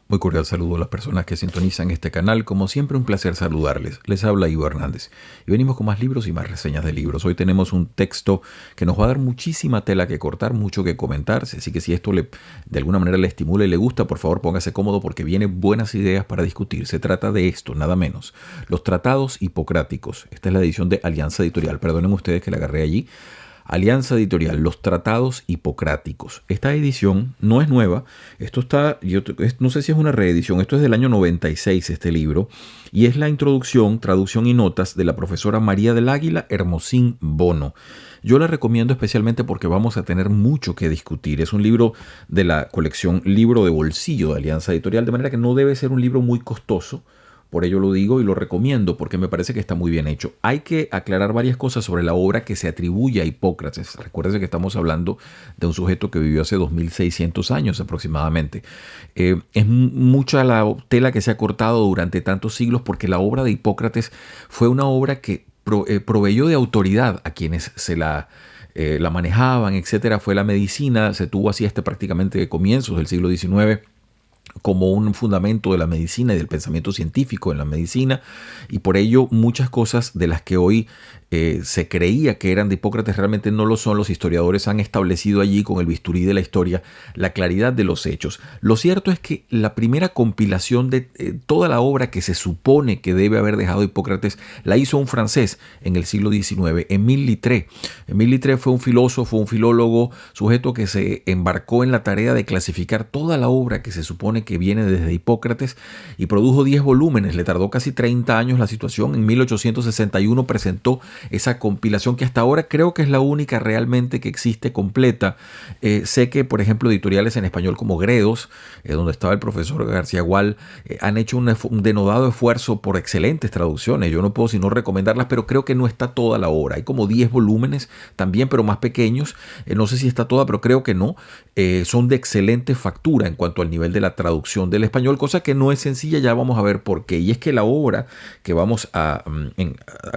Muy cordial saludo a las personas que sintonizan este canal. Como siempre, un placer saludarles. Les habla Ivo Hernández. Y venimos con más libros y más reseñas de libros. Hoy tenemos un texto que nos va a dar muchísima tela que cortar, mucho que comentar. Así que si esto de alguna manera le estimula y le gusta, por favor póngase cómodo porque vienen buenas ideas para discutir. Se trata de esto, nada menos. Los tratados hipocráticos. Esta es la edición de Alianza Editorial. Perdonen ustedes que la agarré allí. Alianza Editorial, Los Tratados Hipocráticos. Esta edición no es nueva, esto está, no sé si es una reedición, esto es del año 96 este libro, y es la introducción, traducción y notas de la profesora María del Águila Hermosín Bono. Yo la recomiendo especialmente porque vamos a tener mucho que discutir. Es un libro de la colección Libro de Bolsillo de Alianza Editorial, de manera que no debe ser un libro muy costoso. Por ello lo digo y lo recomiendo porque me parece que está muy bien hecho. Hay que aclarar varias cosas sobre la obra que se atribuye a Hipócrates. Recuérdense que estamos hablando de un sujeto que vivió hace 2600 años aproximadamente. Es mucha la tela que se ha cortado durante tantos siglos porque la obra de Hipócrates fue una obra que proveyó de autoridad a quienes la manejaban, etcétera. Fue la medicina, se tuvo así hasta prácticamente comienzos del siglo XIX como un fundamento de la medicina y del pensamiento científico en la medicina, y por ello muchas cosas de las que hoy se creía que eran de Hipócrates realmente no lo son. Los historiadores han establecido allí con el bisturí de la historia la claridad de los hechos. Lo cierto es que la primera compilación de toda la obra que se supone que debe haber dejado Hipócrates la hizo un francés en el siglo XIX, Émile Littré. Émile Littré fue un filósofo, un filólogo, sujeto que se embarcó en la tarea de clasificar toda la obra que se supone que viene desde Hipócrates y produjo 10 volúmenes. Le tardó casi 30 años la situación. En 1861 presentó esa compilación que hasta ahora creo que es la única realmente que existe completa. Sé que, por ejemplo, editoriales en español como Gredos, donde estaba el profesor García Gual, han hecho un denodado esfuerzo por excelentes traducciones. Yo no puedo sino recomendarlas, pero creo que no está toda la obra. Hay como 10 volúmenes también, pero más pequeños. No sé si está toda, pero creo que no. Son de excelente factura en cuanto al nivel de la traducción del español, cosa que no es sencilla. Ya vamos a ver por qué. Y es que la obra que vamos a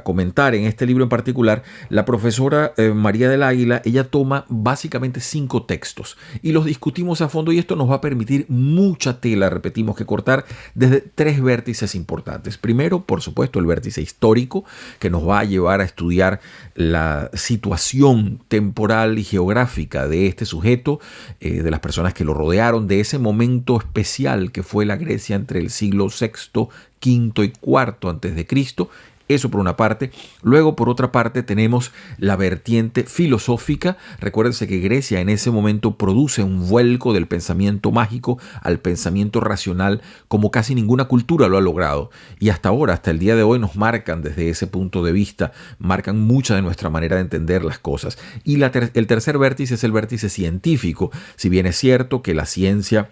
comentar en este libro en particular, la profesora María del Águila, ella toma básicamente 5 textos y los discutimos a fondo, y esto nos va a permitir mucha tela, repetimos, que cortar desde 3 vértices importantes. Primero, por supuesto, el vértice histórico, que nos va a llevar a estudiar la situación temporal y geográfica de este sujeto, de las personas que lo rodearon, de ese momento especial que fue la Grecia entre el siglo VI, V y IV antes de Cristo. Eso por una parte. Luego, por otra parte, tenemos la vertiente filosófica. Recuérdense que Grecia en ese momento produce un vuelco del pensamiento mágico al pensamiento racional como casi ninguna cultura lo ha logrado. Y hasta ahora, hasta el día de hoy, nos marcan desde ese punto de vista, marcan mucha de nuestra manera de entender las cosas. Y el tercer vértice es el vértice científico. Si bien es cierto que la ciencia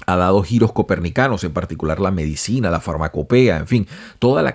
ha dado giros copernicanos, en particular la medicina, la farmacopea, en fin,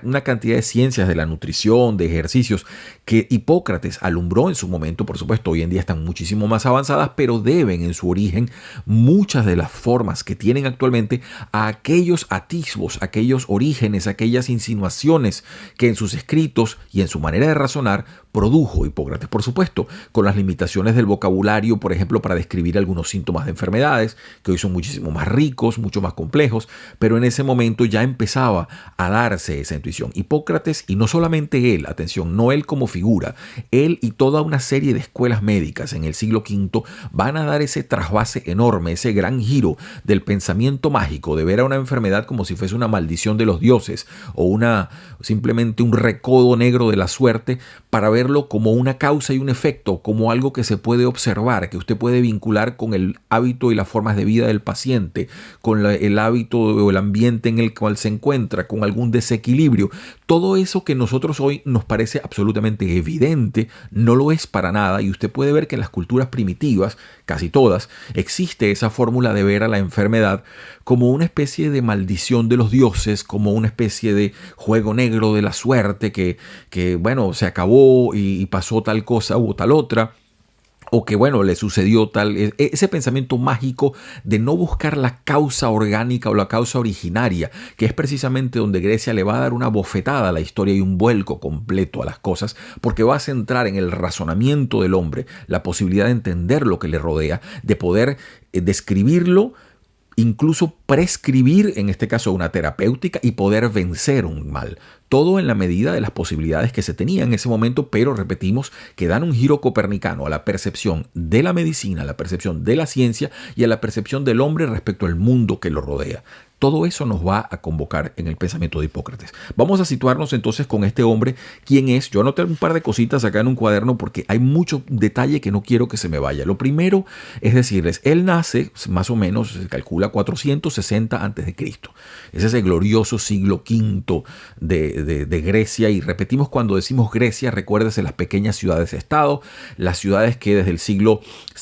una cantidad de ciencias de la nutrición, de ejercicios que Hipócrates alumbró en su momento. Por supuesto, hoy en día están muchísimo más avanzadas, pero deben en su origen muchas de las formas que tienen actualmente a aquellos atisbos, aquellos orígenes, aquellas insinuaciones que en sus escritos y en su manera de razonar produjo Hipócrates. Por supuesto, con las limitaciones del vocabulario, por ejemplo, para describir algunos síntomas de enfermedades, que hoy son muchísimo más ricos, mucho más complejos, pero en ese momento ya empezaba a darse esa intuición. Hipócrates, y no solamente él, atención, no él como figura, él y toda una serie de escuelas médicas en el siglo V van a dar ese trasvase enorme, ese gran giro del pensamiento mágico, de ver a una enfermedad como si fuese una maldición de los dioses o simplemente un recodo negro de la suerte, para verlo como una causa y un efecto, como algo que se puede observar, que usted puede vincular con el hábito y las formas de vida del paciente, con el hábito o el ambiente en el cual se encuentra, con algún desequilibrio. Todo eso que nosotros hoy nos parece absolutamente evidente, no lo es para nada, y usted puede ver que en las culturas primitivas, casi todas, existe esa fórmula de ver a la enfermedad como una especie de maldición de los dioses, como una especie de juego negro de la suerte que bueno, se acabó y pasó tal cosa o tal otra. O que, bueno, le sucedió tal, ese pensamiento mágico de no buscar la causa orgánica o la causa originaria, que es precisamente donde Grecia le va a dar una bofetada a la historia y un vuelco completo a las cosas, porque va a centrar en el razonamiento del hombre la posibilidad de entender lo que le rodea, de poder describirlo incluso prescribir, en este caso una terapéutica, y poder vencer un mal. Todo en la medida de las posibilidades que se tenía en ese momento, pero repetimos que dan un giro copernicano a la percepción de la medicina, a la percepción de la ciencia y a la percepción del hombre respecto al mundo que lo rodea. Todo eso nos va a convocar en el pensamiento de Hipócrates. Vamos a situarnos entonces con este hombre. ¿Quién es? Yo anoté un par de cositas acá en un cuaderno porque hay mucho detalle que no quiero que se me vaya. Lo primero es decirles, él nace más o menos, se calcula 460 a.C. Es ese glorioso siglo V de Grecia. Y repetimos, cuando decimos Grecia, recuérdese las pequeñas ciudades-estado, las ciudades que desde el siglo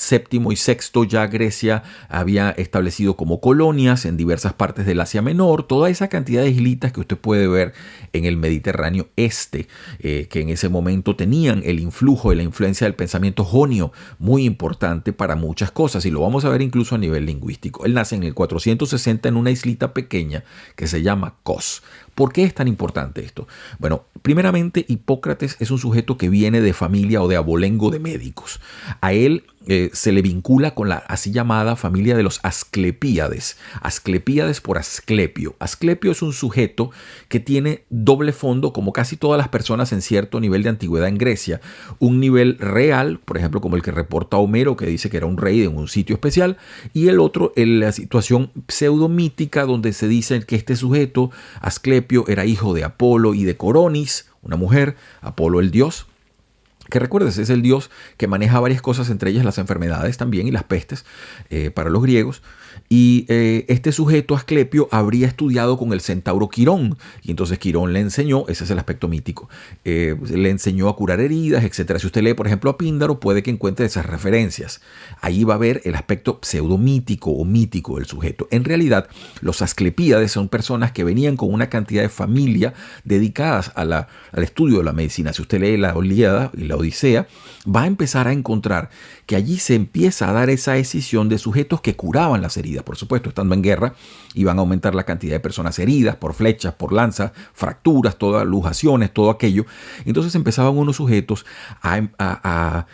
VII y VI ya Grecia había establecido como colonias en diversas partes del Asia Menor, toda esa cantidad de islitas que usted puede ver en el Mediterráneo Este, que en ese momento tenían el influjo y la influencia del pensamiento jonio muy importante para muchas cosas, y lo vamos a ver incluso a nivel lingüístico. Él nace en el 460 en una islita pequeña que se llama Kos. ¿Por qué es tan importante esto? Bueno, primeramente, Hipócrates es un sujeto que viene de familia o de abolengo de médicos. A él se le vincula con la así llamada familia de los Asclepíades. Asclepíades por Asclepio. Asclepio es un sujeto que tiene doble fondo, como casi todas las personas en cierto nivel de antigüedad en Grecia. Un nivel real, por ejemplo, como el que reporta Homero, que dice que era un rey en un sitio especial, y el otro en la situación pseudomítica, donde se dice que este sujeto, Asclepio, era hijo de Apolo y de Coronis, una mujer, Apolo el dios, que recuerdes, es el dios que maneja varias cosas, entre ellas las enfermedades también y las pestes para los griegos. Y este sujeto, Asclepio, habría estudiado con el centauro Quirón. Y entonces Quirón le enseñó, ese es el aspecto mítico, le enseñó a curar heridas, etc. Si usted lee, por ejemplo, a Píndaro, puede que encuentre esas referencias. Ahí va a ver el aspecto pseudomítico o mítico del sujeto. En realidad, los Asclepíades son personas que venían con una cantidad de familia dedicadas al estudio de la medicina. Si usted lee la Ilíada y la Odisea, va a empezar a encontrar que allí se empieza a dar esa escisión de sujetos que curaban las heridas. Por supuesto, estando en guerra, iban a aumentar la cantidad de personas heridas por flechas, por lanzas, fracturas, todas lujaciones, todo aquello. Entonces empezaban unos sujetos a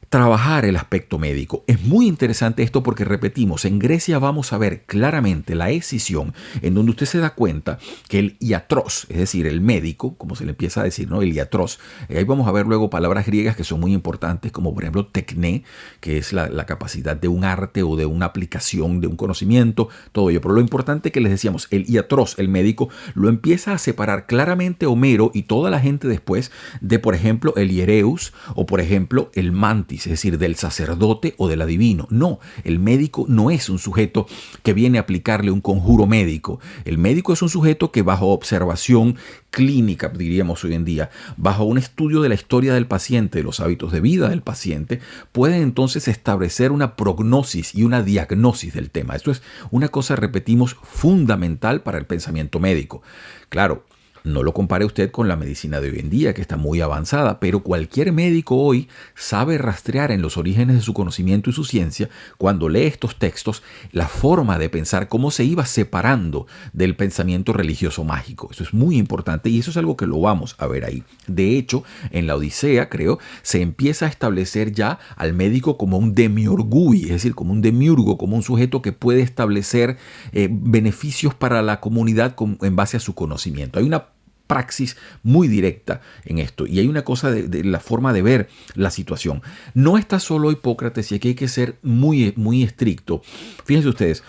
trabajar el aspecto médico. Es muy interesante esto porque, repetimos, en Grecia vamos a ver claramente la escisión en donde usted se da cuenta que el iatros, es decir, el médico, como se le empieza a decir, ¿no? El iatros, ahí vamos a ver luego palabras griegas que son muy importantes, como por ejemplo tecné, que es la capacidad de un arte o de una aplicación, de un conocimiento, todo ello. Pero lo importante que les decíamos, el iatros, el médico, lo empieza a separar claramente Homero y toda la gente después de, por ejemplo, el hiereus o, por ejemplo, el mantis, es decir, del sacerdote o del adivino. No, el médico no es un sujeto que viene a aplicarle un conjuro médico. El médico es un sujeto que, bajo observación clínica, diríamos hoy en día, bajo un estudio de la historia del paciente, de los hábitos de vida del paciente, puede entonces establecer una prognosis y una diagnosis del tema. Esto es una cosa, repetimos, fundamental para el pensamiento médico. Claro, no lo compare usted con la medicina de hoy en día, que está muy avanzada, pero cualquier médico hoy sabe rastrear en los orígenes de su conocimiento y su ciencia, cuando lee estos textos, la forma de pensar, cómo se iba separando del pensamiento religioso mágico. Eso es muy importante y eso es algo que lo vamos a ver ahí. De hecho, en la Odisea, creo, se empieza a establecer ya al médico como un demiurgui, es decir, como un demiurgo, como un sujeto que puede establecer beneficios para la comunidad en base a su conocimiento. Hay una praxis muy directa en esto y hay una cosa de la forma de ver la situación. No está solo Hipócrates y aquí hay que ser muy, muy estricto. Fíjense ustedes,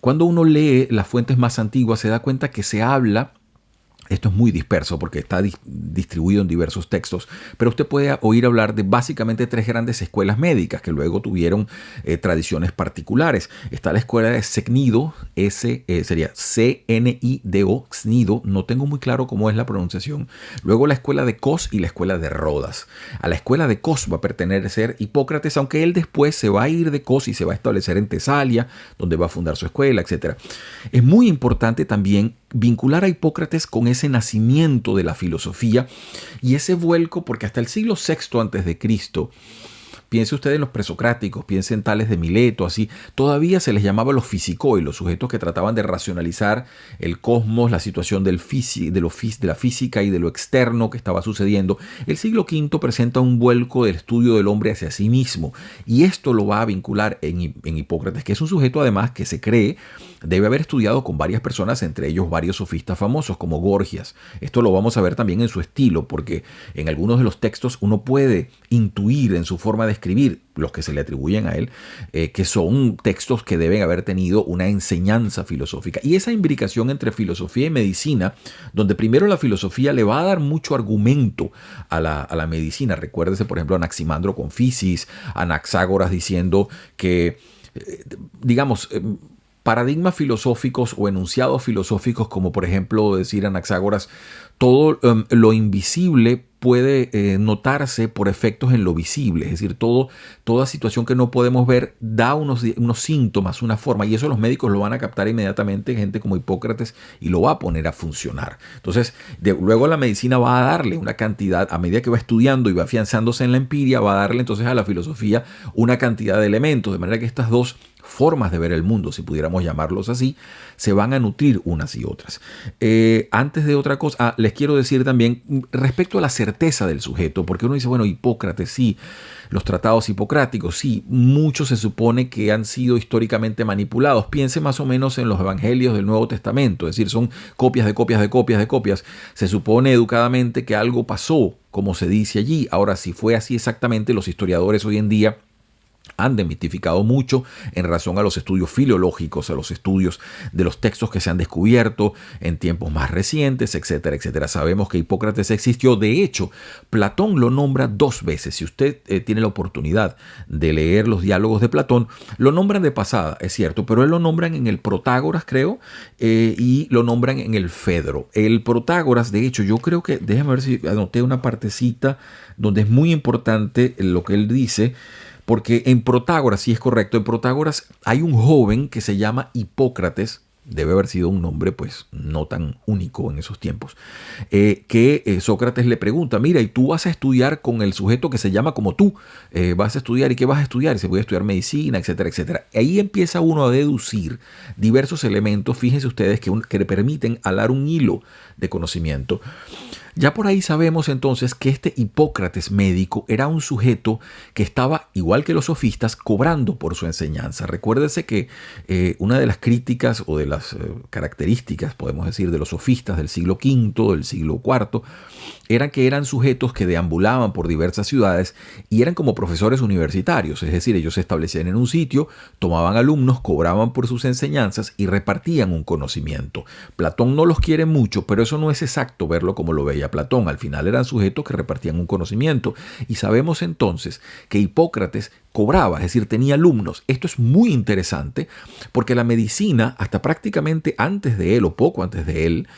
cuando uno lee las fuentes más antiguas se da cuenta que se habla. Esto es muy disperso porque está distribuido en diversos textos, pero usted puede oír hablar de básicamente tres grandes escuelas médicas que luego tuvieron tradiciones particulares. Está la escuela de Cnido, sería C-N-I-D-O, Cnido, no tengo muy claro cómo es la pronunciación. Luego la escuela de Cos y la escuela de Rodas. A la escuela de Cos va a pertenecer Hipócrates, aunque él después se va a ir de Cos y se va a establecer en Tesalia, donde va a fundar su escuela, etc. Es muy importante también vincular a Hipócrates con ese nacimiento de la filosofía y ese vuelco, porque hasta el siglo VI antes de Cristo, piense usted en los presocráticos, piense en Tales de Mileto, así, todavía se les llamaba los fisicoi, los sujetos que trataban de racionalizar el cosmos, la situación de la física y de lo externo que estaba sucediendo. El siglo V presenta un vuelco del estudio del hombre hacia sí mismo y esto lo va a vincular en Hipócrates, que es un sujeto además que se cree debe haber estudiado con varias personas, entre ellos varios sofistas famosos como Gorgias. Esto lo vamos a ver también en su estilo, porque en algunos de los textos uno puede intuir en su forma de escribir, los que se le atribuyen a él, que son textos que deben haber tenido una enseñanza filosófica. Y esa imbricación entre filosofía y medicina, donde primero la filosofía le va a dar mucho argumento a la medicina. Recuérdese, por ejemplo, Anaximandro con Fisis, Anaxágoras diciendo que, digamos, paradigmas filosóficos o enunciados filosóficos, como por ejemplo decir Anaxágoras, todo lo invisible puede notarse por efectos en lo visible, es decir, toda situación que no podemos ver da unos síntomas, una forma, y eso los médicos lo van a captar inmediatamente, gente como Hipócrates, y lo va a poner a funcionar. Entonces, luego la medicina va a darle una cantidad, a medida que va estudiando y va afianzándose en la empiria, va a darle entonces a la filosofía una cantidad de elementos, de manera que estas dos formas de ver el mundo, si pudiéramos llamarlos así, se van a nutrir unas y otras. Antes de otra cosa, les quiero decir también respecto a la certeza del sujeto, porque uno dice, bueno, Hipócrates sí, los tratados hipocráticos sí, muchos se supone que han sido históricamente manipulados. Piense más o menos en los evangelios del Nuevo Testamento, es decir, son copias de copias de copias de copias. Se supone educadamente que algo pasó, como se dice allí. Ahora, si fue así exactamente, los historiadores hoy en día han demitificado mucho en razón a los estudios filológicos, a los estudios de los textos que se han descubierto en tiempos más recientes, etcétera, etcétera. Sabemos que Hipócrates existió. De hecho, Platón lo nombra 2 veces. Si usted tiene la oportunidad de leer los diálogos de Platón, lo nombran de pasada, es cierto, pero él lo nombran en el Protágoras, creo, y lo nombran en el Fedro. El Protágoras, de hecho, yo creo que, déjame ver si anoté una partecita donde es muy importante lo que él dice. Porque en Protágoras, sí es correcto, en Protágoras hay un joven que se llama Hipócrates, debe haber sido un nombre pues no tan único en esos tiempos, que Sócrates le pregunta, mira, ¿y tú vas a estudiar con el sujeto que se llama como tú? ¿Vas a estudiar? ¿Y qué vas a estudiar? Y se voy a estudiar medicina, etcétera, etcétera. Ahí empieza uno a deducir diversos elementos, fíjense ustedes, que le permiten alar un hilo de conocimiento. Ya por ahí sabemos entonces que este Hipócrates médico era un sujeto que estaba, igual que los sofistas, cobrando por su enseñanza. Recuérdese que una de las críticas o de las características, podemos decir, de los sofistas del siglo V, del siglo IV, era que eran sujetos que deambulaban por diversas ciudades y eran como profesores universitarios, es decir, ellos se establecían en un sitio, tomaban alumnos, cobraban por sus enseñanzas y repartían un conocimiento. Platón no los quiere mucho, pero eso no es exacto verlo como lo veía Platón. Al final eran sujetos que repartían un conocimiento y sabemos entonces que Hipócrates cobraba, es decir, tenía alumnos. Esto es muy interesante porque la medicina, hasta prácticamente antes de él o poco antes de él,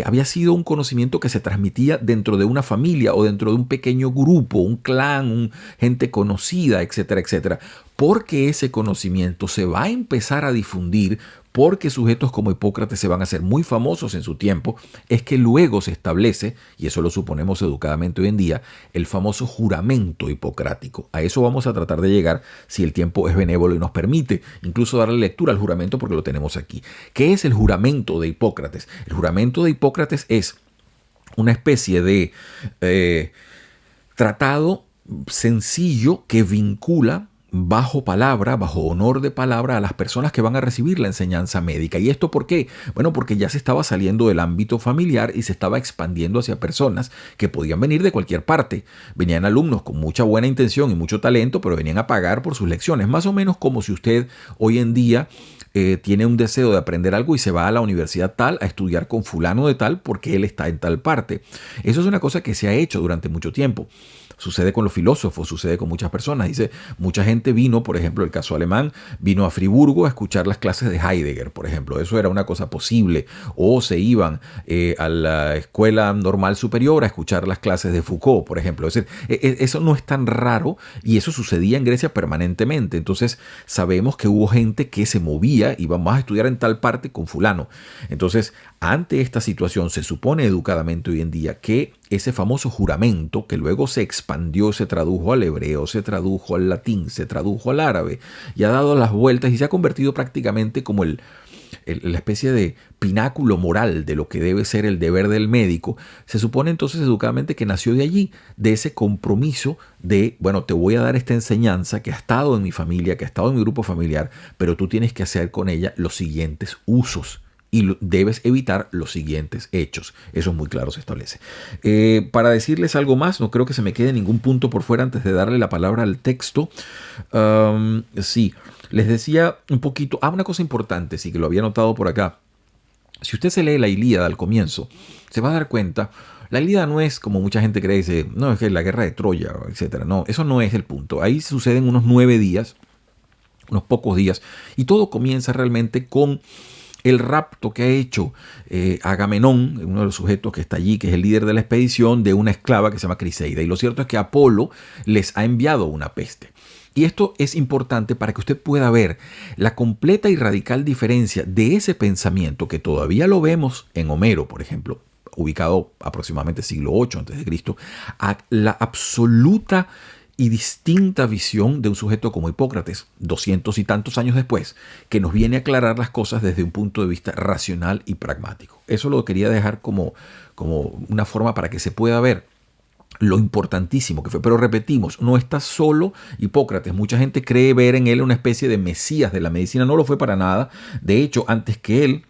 había sido un conocimiento que se transmitía dentro de una familia o dentro de un pequeño grupo, un clan, gente conocida, etcétera, etcétera. Porque ese conocimiento se va a empezar a difundir, porque sujetos como Hipócrates se van a hacer muy famosos en su tiempo, es que luego se establece, y eso lo suponemos educadamente hoy en día, el famoso juramento hipocrático. A eso vamos a tratar de llegar si el tiempo es benévolo y nos permite incluso darle lectura al juramento porque lo tenemos aquí. ¿Qué es el juramento de Hipócrates? El juramento de Hipócrates es una especie de tratado sencillo que vincula bajo palabra, bajo honor de palabra a las personas que van a recibir la enseñanza médica. ¿Y esto por qué? Bueno, porque ya se estaba saliendo del ámbito familiar y se estaba expandiendo hacia personas que podían venir de cualquier parte. Venían alumnos con mucha buena intención y mucho talento, pero venían a pagar por sus lecciones. Más o menos como si usted hoy en día tiene un deseo de aprender algo y se va a la universidad tal a estudiar con fulano de tal porque él está en tal parte. Eso es una cosa que se ha hecho durante mucho tiempo. Sucede con los filósofos, sucede con muchas personas. Dice, mucha gente vino, por ejemplo, el caso alemán, vino a Friburgo a escuchar las clases de Heidegger, por ejemplo. Eso era una cosa posible. O se iban a la escuela normal superior a escuchar las clases de Foucault, por ejemplo. Es decir, eso no es tan raro y eso sucedía en Grecia permanentemente. Entonces, sabemos que hubo gente que se movía y vamos a estudiar en tal parte con fulano. Entonces, ante esta situación, se supone educadamente hoy en día que ese famoso juramento, que luego se expandió, se tradujo al hebreo, se tradujo al latín, se tradujo al árabe y ha dado las vueltas y se ha convertido prácticamente como la especie de pináculo moral de lo que debe ser el deber del médico, se supone entonces educadamente que nació de allí, de ese compromiso de, bueno, te voy a dar esta enseñanza que ha estado en mi familia, que ha estado en mi grupo familiar, pero tú tienes que hacer con ella los siguientes usos y debes evitar los siguientes hechos. Eso es muy claro, se establece. Para decirles algo más, no creo que se me quede ningún punto por fuera antes de darle la palabra al texto. Sí, les decía un poquito, una cosa importante, sí que lo había notado por acá. Si usted se lee la Ilíada al comienzo, se va a dar cuenta, la Ilíada no es como mucha gente cree, dice, no, es que la guerra de Troya, etcétera. No, eso no es el punto. Ahí suceden unos 9 días, unos pocos días, y todo comienza realmente con el rapto que ha hecho Agamenón, uno de los sujetos que está allí, que es el líder de la expedición, de una esclava que se llama Criseida. Y lo cierto es que Apolo les ha enviado una peste. Y esto es importante para que usted pueda ver la completa y radical diferencia de ese pensamiento que todavía lo vemos en Homero, por ejemplo, ubicado aproximadamente siglo VIII a.C., a la absoluta y distinta visión de un sujeto como Hipócrates, 200 y tantos años después, que nos viene a aclarar las cosas desde un punto de vista racional y pragmático. Eso lo quería dejar como una forma para que se pueda ver lo importantísimo que fue. Pero repetimos, no está solo Hipócrates. Mucha gente cree ver en él una especie de mesías de la medicina. No lo fue para nada. De hecho, antes que él,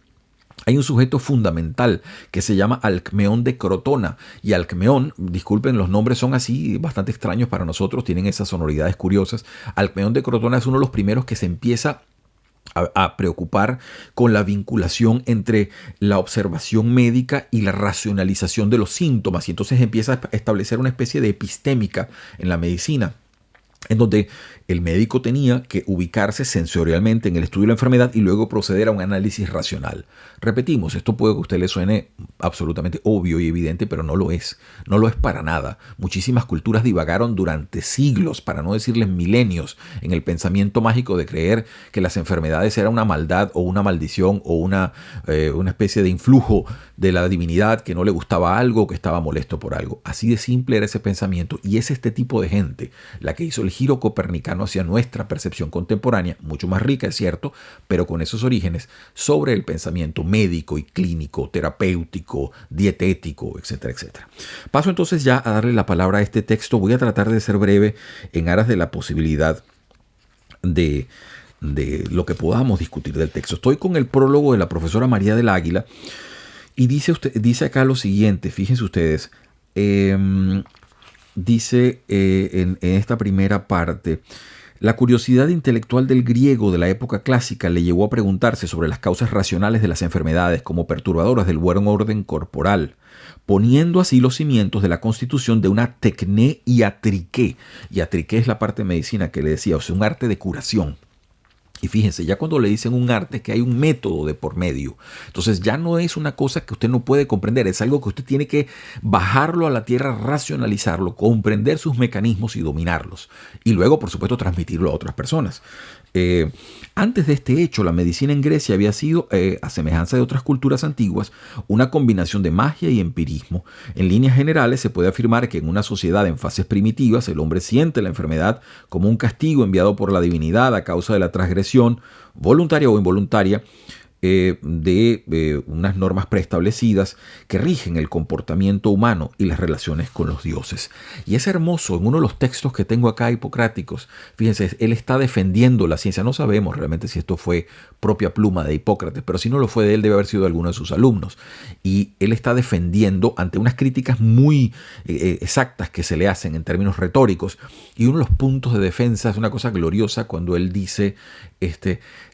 hay un sujeto fundamental que se llama Alcmeón de Crotona. Y Alcmeón, disculpen, los nombres son así, bastante extraños para nosotros, tienen esas sonoridades curiosas. Alcmeón de Crotona es uno de los primeros que se empieza a preocupar con la vinculación entre la observación médica y la racionalización de los síntomas. Y entonces empieza a establecer una especie de epistémica en la medicina, en donde el médico tenía que ubicarse sensorialmente en el estudio de la enfermedad y luego proceder a un análisis racional. Repetimos, esto puede que a usted le suene absolutamente obvio y evidente, pero no lo es. No lo es para nada. Muchísimas culturas divagaron durante siglos, para no decirles milenios, en el pensamiento mágico de creer que las enfermedades eran una maldad o una maldición o una especie de influjo de la divinidad que no le gustaba algo o que estaba molesto por algo. Así de simple era ese pensamiento, y es este tipo de gente la que hizo el giro copernicano hacia nuestra percepción contemporánea, mucho más rica, es cierto, pero con esos orígenes sobre el pensamiento médico y clínico, terapéutico, dietético, etcétera, etcétera. Paso entonces ya a darle la palabra a este texto. Voy a tratar de ser breve en aras de la posibilidad de lo que podamos discutir del texto. Estoy con el prólogo de la profesora María del Águila y dice acá lo siguiente, fíjense ustedes, dice en esta primera parte: la curiosidad intelectual del griego de la época clásica le llevó a preguntarse sobre las causas racionales de las enfermedades como perturbadoras del buen orden corporal, poniendo así los cimientos de la constitución de una tecné iatriqué. Iatriqué es la parte de medicina que le decía, o sea, un arte de curación. Y fíjense, ya cuando le dicen un arte, que hay un método de por medio. Entonces ya no es una cosa que usted no puede comprender, es algo que usted tiene que bajarlo a la tierra, racionalizarlo, comprender sus mecanismos y dominarlos. Y luego, por supuesto, transmitirlo a otras personas. Antes de este hecho, la medicina en Grecia había sido, a semejanza de otras culturas antiguas, una combinación de magia y empirismo. En líneas generales, se puede afirmar que en una sociedad en fases primitivas, el hombre siente la enfermedad como un castigo enviado por la divinidad a causa de la transgresión, voluntaria o involuntaria, de unas normas preestablecidas que rigen el comportamiento humano y las relaciones con los dioses. Y es hermoso, en uno de los textos que tengo acá hipocráticos, fíjense, él está defendiendo la ciencia. No sabemos realmente si esto fue propia pluma de Hipócrates, pero si no lo fue de él, debe haber sido de alguno de sus alumnos. Y él está defendiendo ante unas críticas muy exactas que se le hacen en términos retóricos. Y uno de los puntos de defensa es una cosa gloriosa cuando él dice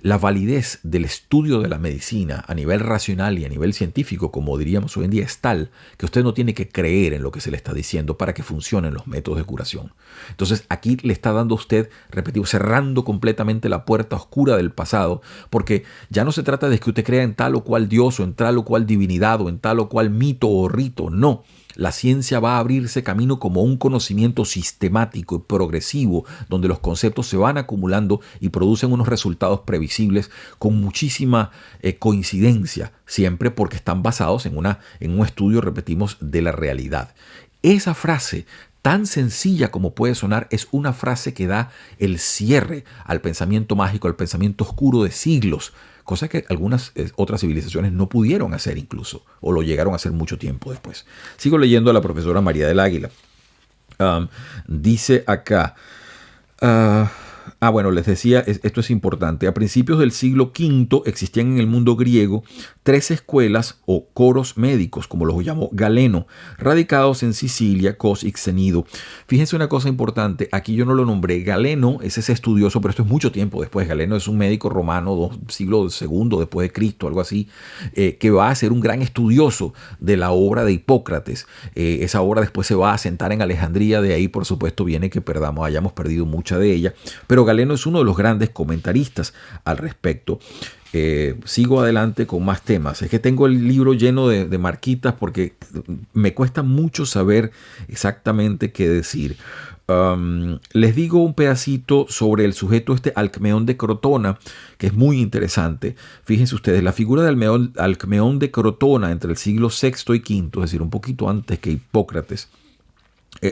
la validez del estudio de la medicina a nivel racional y a nivel científico, como diríamos hoy en día, es tal que usted no tiene que creer en lo que se le está diciendo para que funcionen los métodos de curación. Entonces aquí le está dando a usted, repetimos, cerrando completamente la puerta oscura del pasado, porque ya no se trata de que usted crea en tal o cual dios o en tal o cual divinidad o en tal o cual mito o rito, no. La ciencia va a abrirse camino como un conocimiento sistemático y progresivo, donde los conceptos se van acumulando y producen unos resultados previsibles con muchísima coincidencia, siempre porque están basados en un estudio, repetimos, de la realidad. Esa frase Tan sencilla como puede sonar, es una frase que da el cierre al pensamiento mágico, al pensamiento oscuro de siglos, cosa que algunas otras civilizaciones no pudieron hacer incluso, o lo llegaron a hacer mucho tiempo después. Sigo leyendo a la profesora María del Águila. Dice acá... bueno, les decía, esto es importante. A principios del siglo V existían en el mundo griego 3 escuelas o coros médicos, como los llamó Galeno, radicados en Sicilia, Cos y Cnido. Fíjense una cosa importante, aquí yo no lo nombré. Galeno es ese estudioso, pero esto es mucho tiempo después. Galeno es un médico romano, siglo II después de Cristo, algo así, que va a ser un gran estudioso de la obra de Hipócrates. Esa obra después se va a asentar en Alejandría, de ahí por supuesto viene que hayamos perdido mucha de ella. Pero Galeno es uno de los grandes comentaristas al respecto. Sigo adelante con más temas. Es que tengo el libro lleno de marquitas porque me cuesta mucho saber exactamente qué decir. Les digo un pedacito sobre el sujeto Alcmeón de Crotona, que es muy interesante. Fíjense ustedes, la figura de Alcmeón de Crotona entre el siglo VI y V, es decir, un poquito antes que Hipócrates,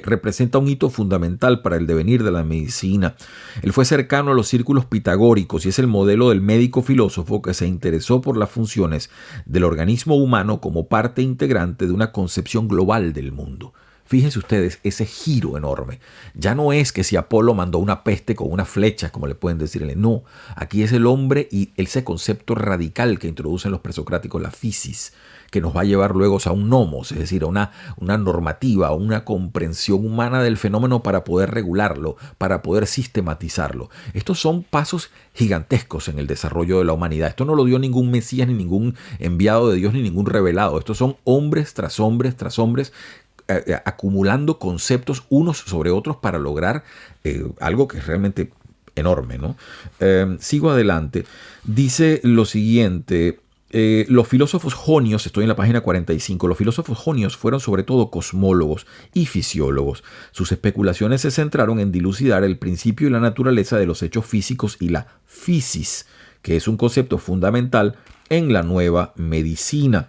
representa un hito fundamental para el devenir de la medicina. Él fue cercano a los círculos pitagóricos y es el modelo del médico filósofo que se interesó por las funciones del organismo humano como parte integrante de una concepción global del mundo. Fíjense ustedes ese giro enorme. Ya no es que si Apolo mandó una peste con unas flechas, como le pueden decirle. No, aquí es el hombre y ese concepto radical que introducen los presocráticos, la physis, que nos va a llevar luego a un nomos, es decir, a una normativa, a una comprensión humana del fenómeno para poder regularlo, para poder sistematizarlo. Estos son pasos gigantescos en el desarrollo de la humanidad. Esto no lo dio ningún Mesías, ni ningún enviado de Dios, ni ningún revelado. Estos son hombres tras hombres tras hombres, acumulando conceptos unos sobre otros para lograr algo que es realmente enorme, ¿no? Sigo adelante. Dice lo siguiente... los filósofos jonios, estoy en la página 45, los filósofos jonios fueron sobre todo cosmólogos y fisiólogos. Sus especulaciones se centraron en dilucidar el principio y la naturaleza de los hechos físicos y la physis, que es un concepto fundamental en la nueva medicina.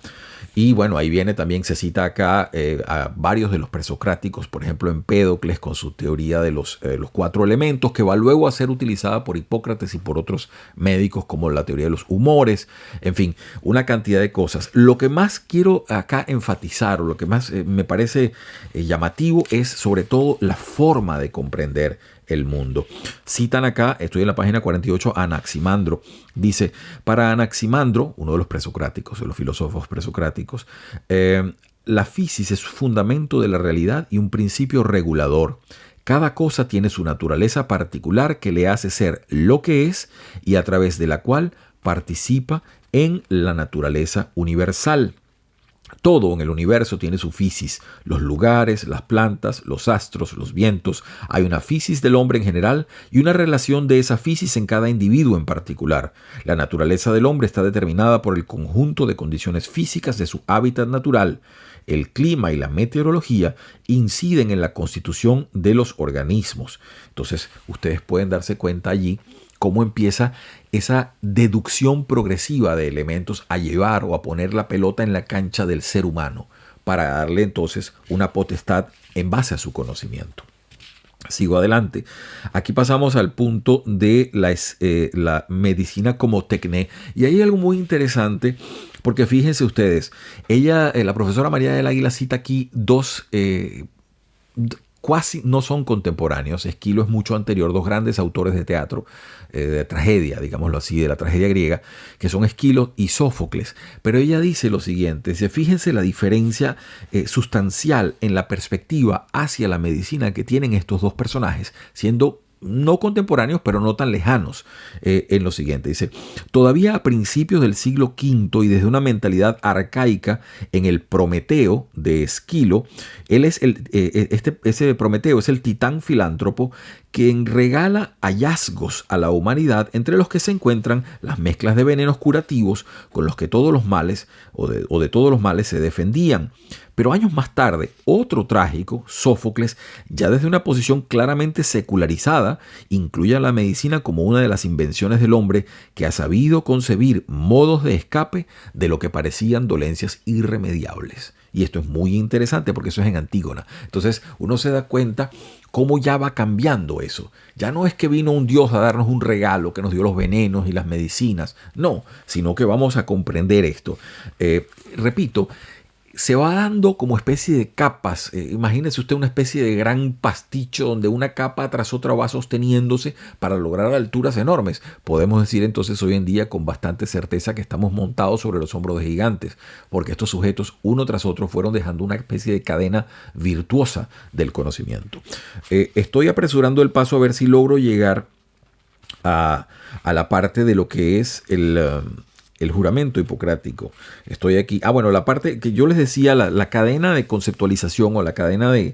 Y bueno, ahí viene también, se cita acá a varios de los presocráticos, por ejemplo Empédocles con su teoría de los 4 elementos, que va luego a ser utilizada por Hipócrates y por otros médicos como la teoría de los humores, en fin, una cantidad de cosas. Lo que más quiero acá enfatizar, o lo que más me parece llamativo, es sobre todo la forma de comprender el mundo. Citan acá, estoy en la página 48, a Anaximandro. Dice, para Anaximandro, uno de los presocráticos, de los filósofos presocráticos, la physis es fundamento de la realidad y un principio regulador. Cada cosa tiene su naturaleza particular que le hace ser lo que es y a través de la cual participa en la naturaleza universal. Todo en el universo tiene su physis, los lugares, las plantas, los astros, los vientos. Hay una physis del hombre en general y una relación de esa physis en cada individuo en particular. La naturaleza del hombre está determinada por el conjunto de condiciones físicas de su hábitat natural. El clima y la meteorología inciden en la constitución de los organismos. Entonces, ustedes pueden darse cuenta allí cómo empieza esa deducción progresiva de elementos a llevar o a poner la pelota en la cancha del ser humano para darle entonces una potestad en base a su conocimiento. Sigo adelante. Aquí pasamos al punto de la medicina como tecné. Y hay algo muy interesante porque fíjense ustedes, la profesora María del Águila cita aquí dos casi no son contemporáneos. Esquilo es mucho anterior, 2 grandes autores de teatro, de tragedia, digámoslo así, de la tragedia griega, que son Esquilo y Sófocles. Pero ella dice lo siguiente, fíjense la diferencia sustancial en la perspectiva hacia la medicina que tienen estos 2 personajes, siendo no contemporáneos, pero no tan lejanos, en lo siguiente. Dice, todavía a principios del siglo V y desde una mentalidad arcaica en el Prometeo de Esquilo, él es ese Prometeo es el titán filántropo quien regala hallazgos a la humanidad, entre los que se encuentran las mezclas de venenos curativos con los que todos los males o de todos los males se defendían. Pero años más tarde, otro trágico, Sófocles, ya desde una posición claramente secularizada, incluye a la medicina como una de las invenciones del hombre que ha sabido concebir modos de escape de lo que parecían dolencias irremediables. Y esto es muy interesante porque eso es en Antígona. Entonces uno se da cuenta cómo ya va cambiando eso. Ya no es que vino un Dios a darnos un regalo que nos dio los venenos y las medicinas. No, sino que vamos a comprender esto. Repito, se va dando como especie de capas. Imagínese usted una especie de gran pasticho donde una capa tras otra va sosteniéndose para lograr alturas enormes. Podemos decir entonces hoy en día con bastante certeza que estamos montados sobre los hombros de gigantes, porque estos sujetos uno tras otro fueron dejando una especie de cadena virtuosa del conocimiento. Estoy apresurando el paso a ver si logro llegar a la parte de lo que es el juramento hipocrático. Estoy aquí. Bueno, la parte que yo les decía, la cadena de conceptualización o la cadena de,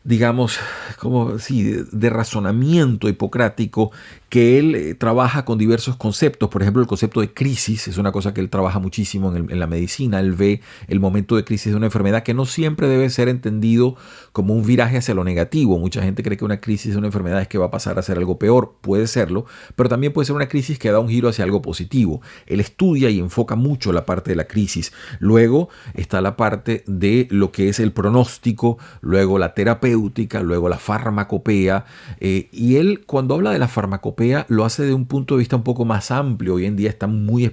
digamos, como sí, de razonamiento hipocrático, que él trabaja con diversos conceptos. Por ejemplo, el concepto de crisis es una cosa que él trabaja muchísimo en la medicina. Él ve el momento de crisis de una enfermedad que no siempre debe ser entendido como un viraje hacia lo negativo. Mucha gente cree que una crisis de una enfermedad es que va a pasar a ser algo peor. Puede serlo, pero también puede ser una crisis que da un giro hacia algo positivo. Él estudia y enfoca mucho la parte de la crisis. Luego está la parte de lo que es el pronóstico, luego la terapéutica, luego la farmacopea. Y él, cuando habla de la farmacopea, lo hace de un punto de vista un poco más amplio. Hoy en día está muy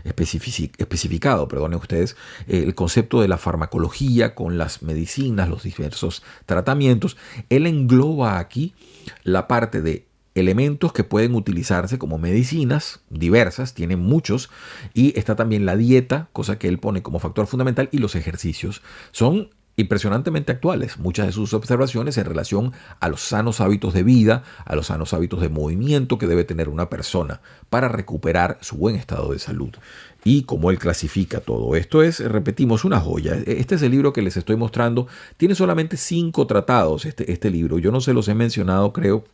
especificado, perdonen ustedes, el concepto de la farmacología con las medicinas, los diversos tratamientos. Él engloba aquí la parte de elementos que pueden utilizarse como medicinas diversas, tiene muchos, y está también la dieta, cosa que él pone como factor fundamental, y los ejercicios. Son impresionantemente actuales muchas de sus observaciones en relación a los sanos hábitos de vida, a los sanos hábitos de movimiento que debe tener una persona para recuperar su buen estado de salud. Y cómo él clasifica todo esto es, repetimos, una joya. Este es el libro que les estoy mostrando. Tiene solamente 5 tratados este libro. Yo no se los he mencionado, creo,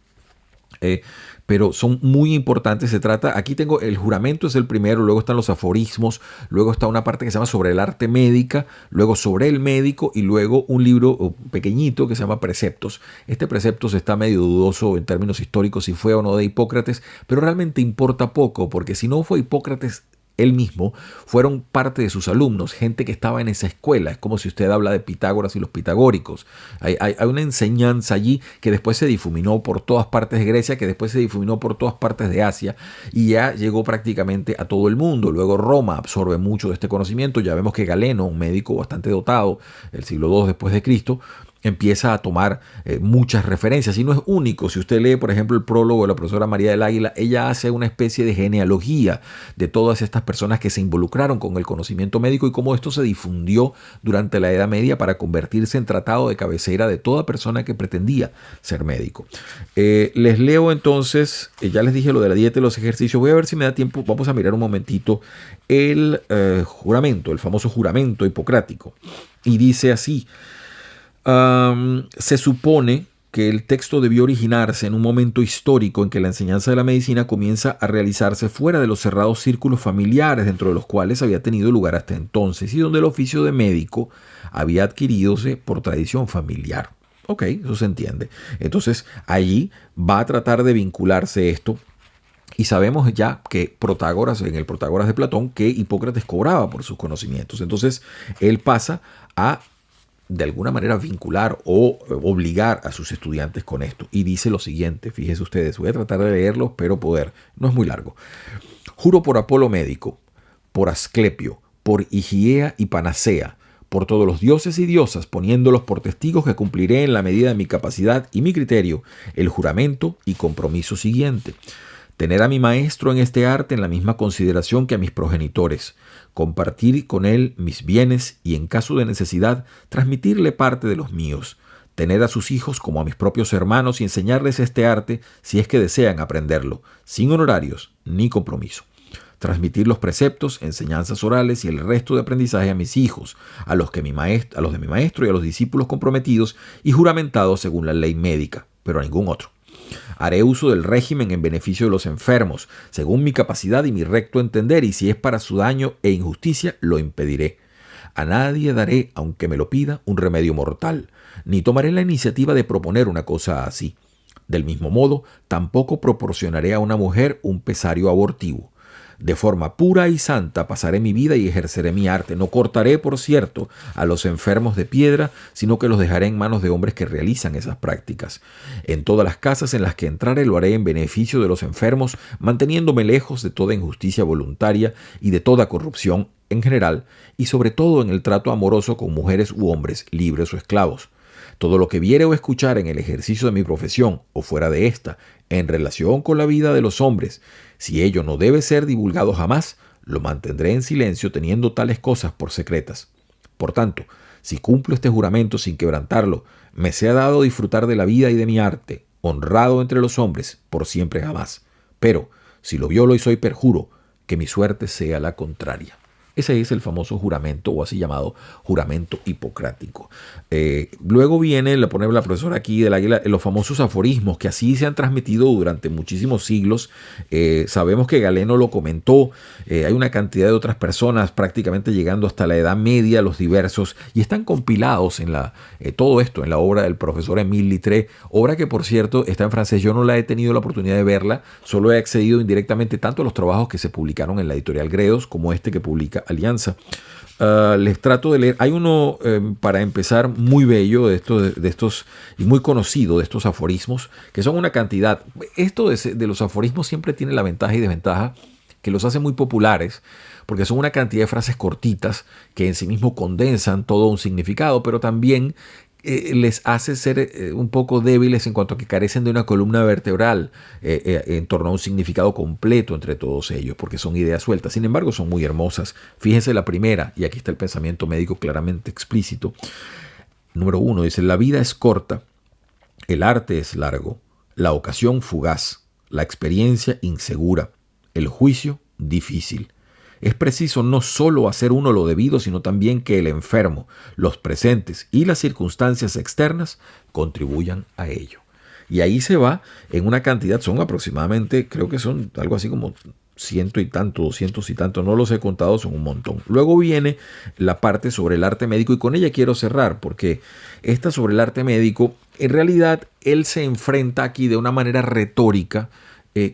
pero son muy importantes. Se trata, aquí tengo el juramento, es el primero, luego están los aforismos, luego está una parte que se llama sobre el arte médica, luego sobre el médico y luego un libro pequeñito que se llama Preceptos. Este Preceptos está medio dudoso en términos históricos si fue o no de Hipócrates, pero realmente importa poco, porque si no fue Hipócrates él mismo, fueron parte de sus alumnos, gente que estaba en esa escuela. Es como si usted habla de Pitágoras y los pitagóricos. Hay una enseñanza allí que después se difuminó por todas partes de Grecia, que después se difuminó por todas partes de Asia y ya llegó prácticamente a todo el mundo. Luego Roma absorbe mucho de este conocimiento. Ya vemos que Galeno, un médico bastante dotado, el siglo II después de Cristo, empieza a tomar muchas referencias y no es único. Si usted lee, por ejemplo, el prólogo de la profesora María del Águila, ella hace una especie de genealogía de todas estas personas que se involucraron con el conocimiento médico y cómo esto se difundió durante la Edad Media para convertirse en tratado de cabecera de toda persona que pretendía ser médico. Les leo entonces, ya les dije lo de la dieta y los ejercicios. Voy a ver si me da tiempo. Vamos a mirar un momentito el juramento, el famoso juramento hipocrático. Y dice así: se supone que el texto debió originarse en un momento histórico en que la enseñanza de la medicina comienza a realizarse fuera de los cerrados círculos familiares dentro de los cuales había tenido lugar hasta entonces y donde el oficio de médico había adquiridose por tradición familiar. Ok, eso se entiende. Entonces allí va a tratar de vincularse esto. Y sabemos ya que Protágoras, en el Protágoras de Platón, que Hipócrates cobraba por sus conocimientos. Entonces él pasa a de alguna manera vincular o obligar a sus estudiantes con esto. Y dice lo siguiente, fíjense ustedes, voy a tratar de leerlo, pero no es muy largo. Juro por Apolo médico, por Asclepio, por Higiea y Panacea, por todos los dioses y diosas, poniéndolos por testigos que cumpliré en la medida de mi capacidad y mi criterio, el juramento y compromiso siguiente. Tener a mi maestro en este arte en la misma consideración que a mis progenitores, compartir con él mis bienes y en caso de necesidad transmitirle parte de los míos, tener a sus hijos como a mis propios hermanos y enseñarles este arte si es que desean aprenderlo, sin honorarios ni compromiso. Transmitir los preceptos, enseñanzas orales y el resto de aprendizaje a mis hijos, a los de mi maestro y a los discípulos comprometidos y juramentados según la ley médica. pero a ningún otro. Haré uso del régimen en beneficio de los enfermos, según mi capacidad y mi recto entender, y si es para su daño e injusticia, lo impediré. A nadie daré, aunque me lo pida, un remedio mortal, ni tomaré la iniciativa de proponer una cosa así. Del mismo modo, tampoco proporcionaré a una mujer un pesario abortivo. De forma pura y santa pasaré mi vida y ejerceré mi arte. No cortaré, por cierto, a los enfermos de piedra, sino que los dejaré en manos de hombres que realizan esas prácticas. En todas las casas en las que entrare lo haré en beneficio de los enfermos, manteniéndome lejos de toda injusticia voluntaria y de toda corrupción en general, y sobre todo en el trato amoroso con mujeres u hombres, libres o esclavos. Todo lo que viere o escuchar en el ejercicio de mi profesión o fuera de esta, en relación con la vida de los hombres, si ello no debe ser divulgado jamás, lo mantendré en silencio teniendo tales cosas por secretas. Por tanto, si cumplo este juramento sin quebrantarlo, me sea dado disfrutar de la vida y de mi arte, honrado entre los hombres, por siempre jamás. Pero, si lo violo y soy perjuro, que mi suerte sea la contraria. Ese es el famoso juramento, o así llamado juramento hipocrático. Luego viene, le pone la profesora aquí del Águila, los famosos aforismos que así se han transmitido durante muchísimos siglos. Sabemos que Galeno lo comentó. Hay una cantidad de otras personas prácticamente llegando hasta la Edad Media, los diversos, y están compilados en todo esto en la obra del profesor Émile Littré, obra que por cierto está en francés. Yo no la he tenido la oportunidad de verla, solo he accedido indirectamente tanto a los trabajos que se publicaron en la editorial Gredos como este que publica Alianza. Les trato de leer. Hay uno, para empezar, muy bello de estos y muy conocido de estos aforismos, que son una cantidad. Esto de los aforismos siempre tiene la ventaja y desventaja que los hace muy populares, porque son una cantidad de frases cortitas que en sí mismo condensan todo un significado, pero también les hace ser un poco débiles en cuanto a que carecen de una columna vertebral en torno a un significado completo entre todos ellos, porque son ideas sueltas. Sin embargo, son muy hermosas. Fíjense la primera, y aquí está el pensamiento médico claramente explícito. Número 1, dice: la vida es corta, el arte es largo, la ocasión fugaz, la experiencia insegura, el juicio difícil. Es preciso no solo hacer uno lo debido, sino también que el enfermo, los presentes y las circunstancias externas contribuyan a ello. Y ahí se va en una cantidad, son aproximadamente, creo que son algo así como 100 y tanto, 200 y tanto, no los he contado, son un montón. Luego viene la parte sobre el arte médico, y con ella quiero cerrar, porque esta sobre el arte médico, en realidad él se enfrenta aquí de una manera retórica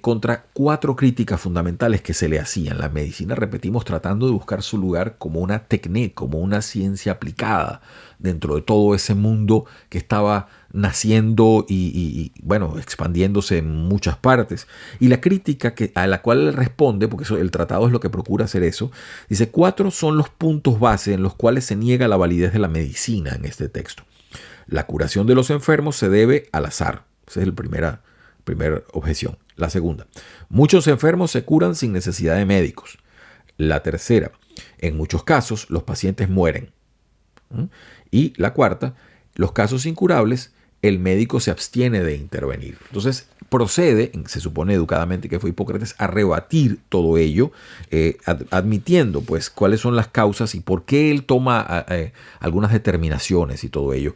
contra 4 críticas fundamentales que se le hacían. La medicina, repetimos, tratando de buscar su lugar como una técnica, como una ciencia aplicada dentro de todo ese mundo que estaba naciendo y bueno, expandiéndose en muchas partes. Y la crítica a la cual él responde, porque el tratado es lo que procura hacer eso, dice: 4 son los puntos base en los cuales se niega la validez de la medicina en este texto. La curación de los enfermos se debe al azar. Esa es la primera objeción. La segunda: muchos enfermos se curan sin necesidad de médicos. La tercera: en muchos casos los pacientes mueren. Y la cuarta: los casos incurables, el médico se abstiene de intervenir. Entonces procede, se supone educadamente que fue Hipócrates, a rebatir todo ello, admitiendo pues cuáles son las causas y por qué él toma algunas determinaciones y todo ello.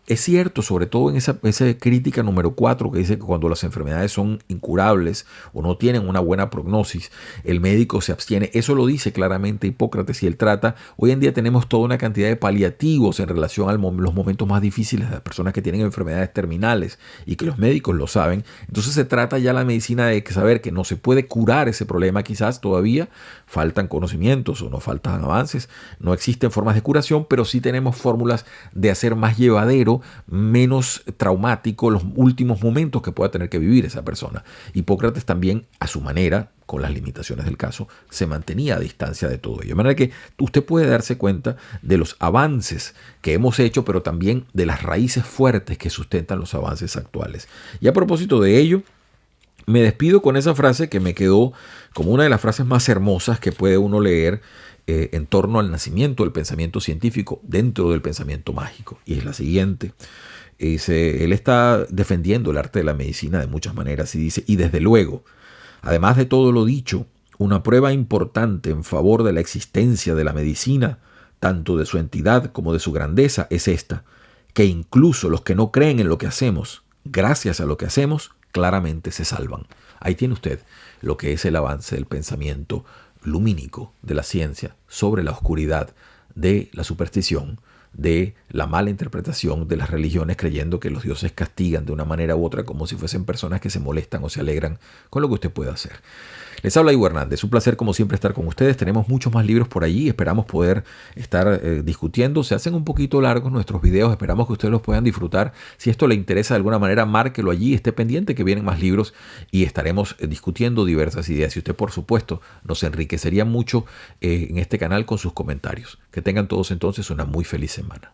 Es cierto, sobre todo en esa crítica número 4, que dice que cuando las enfermedades son incurables o no tienen una buena prognosis, el médico se abstiene. Eso lo dice claramente Hipócrates, y él trata. Hoy en día tenemos toda una cantidad de paliativos en relación a los momentos más difíciles de las personas que tienen enfermedades terminales, y que los médicos lo saben. Entonces se trata ya la medicina de saber que no se puede curar ese problema. Quizás todavía faltan conocimientos o no faltan avances, no existen formas de curación, pero sí tenemos fórmulas de hacer más llevadero, menos traumático los últimos momentos que pueda tener que vivir esa persona. Hipócrates también, a su manera, con las limitaciones del caso, se mantenía a distancia de todo ello. De manera que usted puede darse cuenta de los avances que hemos hecho, pero también de las raíces fuertes que sustentan los avances actuales. Y a propósito de ello, me despido con esa frase que me quedó como una de las frases más hermosas que puede uno leer en torno al nacimiento del pensamiento científico dentro del pensamiento mágico. Y es la siguiente. Dice, él está defendiendo el arte de la medicina de muchas maneras, y dice: y desde luego, además de todo lo dicho, una prueba importante en favor de la existencia de la medicina, tanto de su entidad como de su grandeza, es esta: que incluso los que no creen en lo que hacemos, gracias a lo que hacemos, claramente se salvan. Ahí tiene usted lo que es el avance del pensamiento lumínico de la ciencia sobre la oscuridad de la superstición, de la mala interpretación de las religiones, creyendo que los dioses castigan de una manera u otra como si fuesen personas que se molestan o se alegran con lo que usted puede hacer. Les habla Ivo Hernández, un placer como siempre estar con ustedes. Tenemos muchos más libros por allí, esperamos poder estar discutiendo. Se hacen un poquito largos nuestros videos, esperamos que ustedes los puedan disfrutar. Si esto le interesa de alguna manera, márquelo allí, esté pendiente que vienen más libros y estaremos discutiendo diversas ideas. Y usted, por supuesto, nos enriquecería mucho en este canal con sus comentarios. Que tengan todos entonces una muy feliz semana.